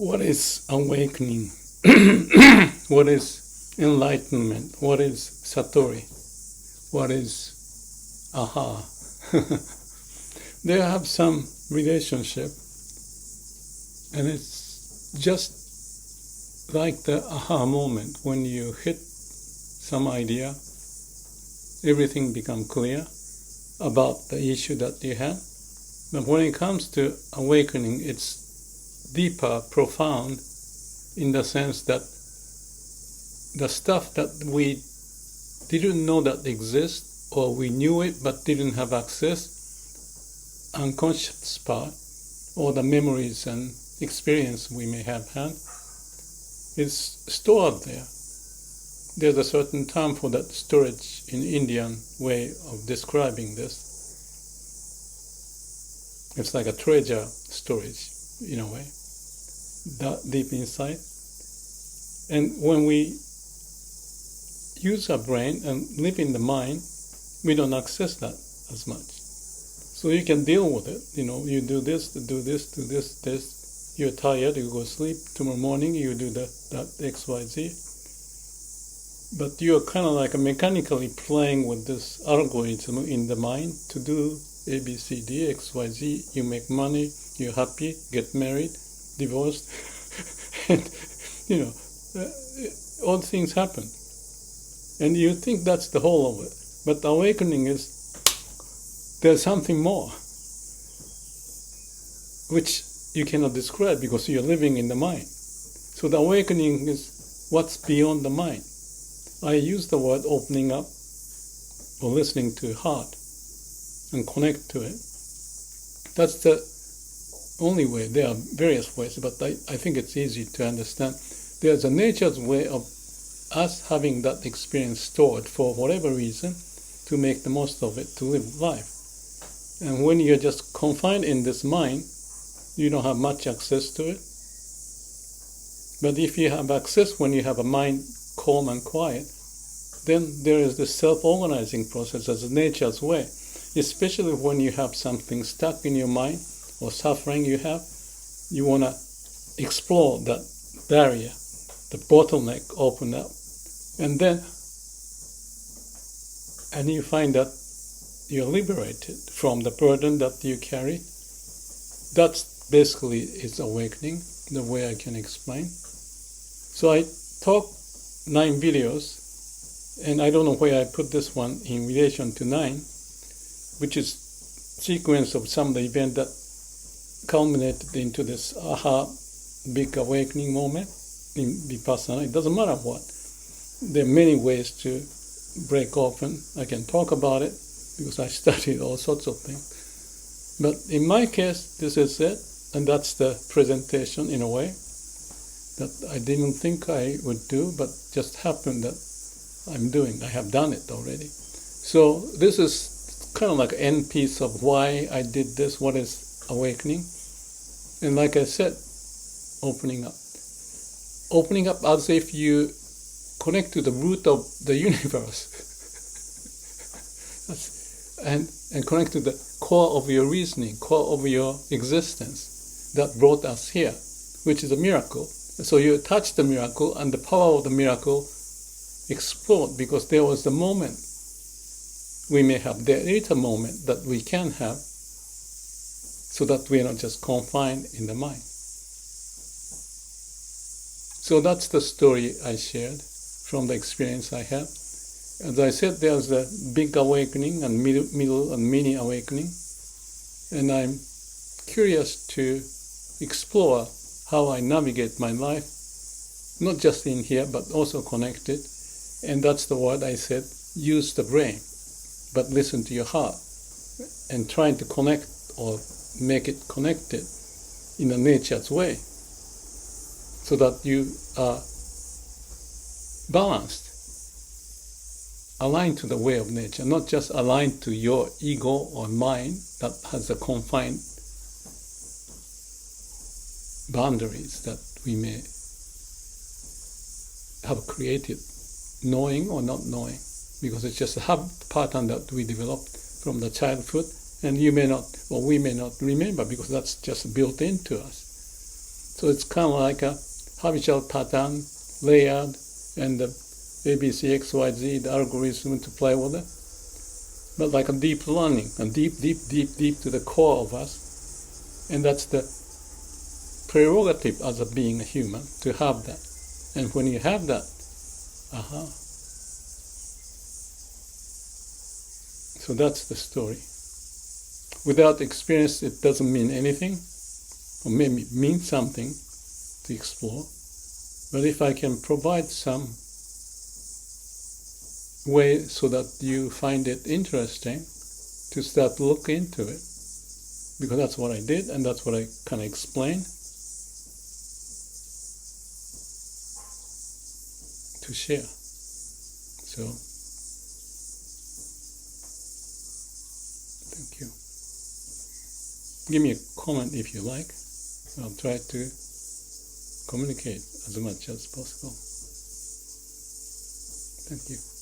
What is awakening? What is enlightenment? What is satori? What is aha? They have some relationship, and it's just like the aha moment. When you hit some idea, everything becomes clear about the issue that you have. But when it comes to awakening, it's deeper, profound, in the sense that the stuff that we didn't know that exists, or we knew it but didn't have access, unconscious part, or the memories and experience we may have had, is stored there. There's a certain term for that storage in Indian way of describing this. It's like a treasure storage, in a way, that deep inside. And when we use our brain and live in the mind, we don't access that as much. So you can deal with it. You do this, do this, do this, this. You're tired, you go sleep. Tomorrow morning you do that X, Y, Z. But you're kind of like mechanically playing with this algorithm in the mind to do A, B, C, D, X, Y, Z. You make money, you're happy, get married, divorced, and all things happen. And you think that's the whole of it. But awakening is, there's something more, which you cannot describe because you're living in the mind. So the awakening is what's beyond the mind. I use the word opening up, or listening to heart, and connect to it. That's the only way. There are various ways, but I think it's easy to understand. There's a nature's way of us having that experience stored for whatever reason, to make the most of it, to live life. And when you're just confined in this mind, you don't have much access to it. But if you have access when you have a mind calm and quiet, then there is this self-organizing process as nature's way. Especially when you have something stuck in your mind or suffering you have, you want to explore that barrier, the bottleneck, open up. And you find that you're liberated from the burden that you carry. That's basically is awakening, the way I can explain. So I talk 9 videos, and I don't know where I put this one in relation to 9, which is sequence of some of the events that culminated into this aha, big awakening moment in Vipassana. It doesn't matter what. There are many ways to break open. I can talk about it because I studied all sorts of things. But in my case, this is it, and that's the presentation in a way that I didn't think I would do, but just happened that I'm doing. I have done it already. So this is kind of like an end piece of why I did this, what is awakening. And like I said, opening up. Opening up as if you connect to the root of the universe. and connect to the core of your reasoning, core of your existence that brought us here, which is a miracle. So you touch the miracle, and the power of the miracle explode, because there was the moment we may have. There is a moment that we can have, so that we are not just confined in the mind. So that's the story I shared from the experience I had. As I said, there's a big awakening and middle and mini awakening. And I'm curious to explore how I navigate my life, not just in here, but also connected. And that's the word I said, use the brain, but listen to your heart. And trying to connect or make it connected in a nature's way, so that you are balanced, aligned to the way of nature, not just aligned to your ego or mind that has a confined boundaries that we may have created, knowing or not knowing, because it's just a habit pattern that we developed from the childhood, and you may not, or we may not remember, because that's just built into us. So it's kind of like a habitual pattern, layered, and the ABC, XYZ, the algorithm to play with it. But like a deep learning, a deep to the core of us. And that's the prerogative as a being a human, to have that. And when you have that, So that's the story. Without experience, it doesn't mean anything, or maybe mean something to explore. But if I can provide some way so that you find it interesting to start to look into it, because that's what I did and that's what I kind of explained, to share. So, thank you. Give me a comment if you like. I'll try to communicate as much as possible. Thank you.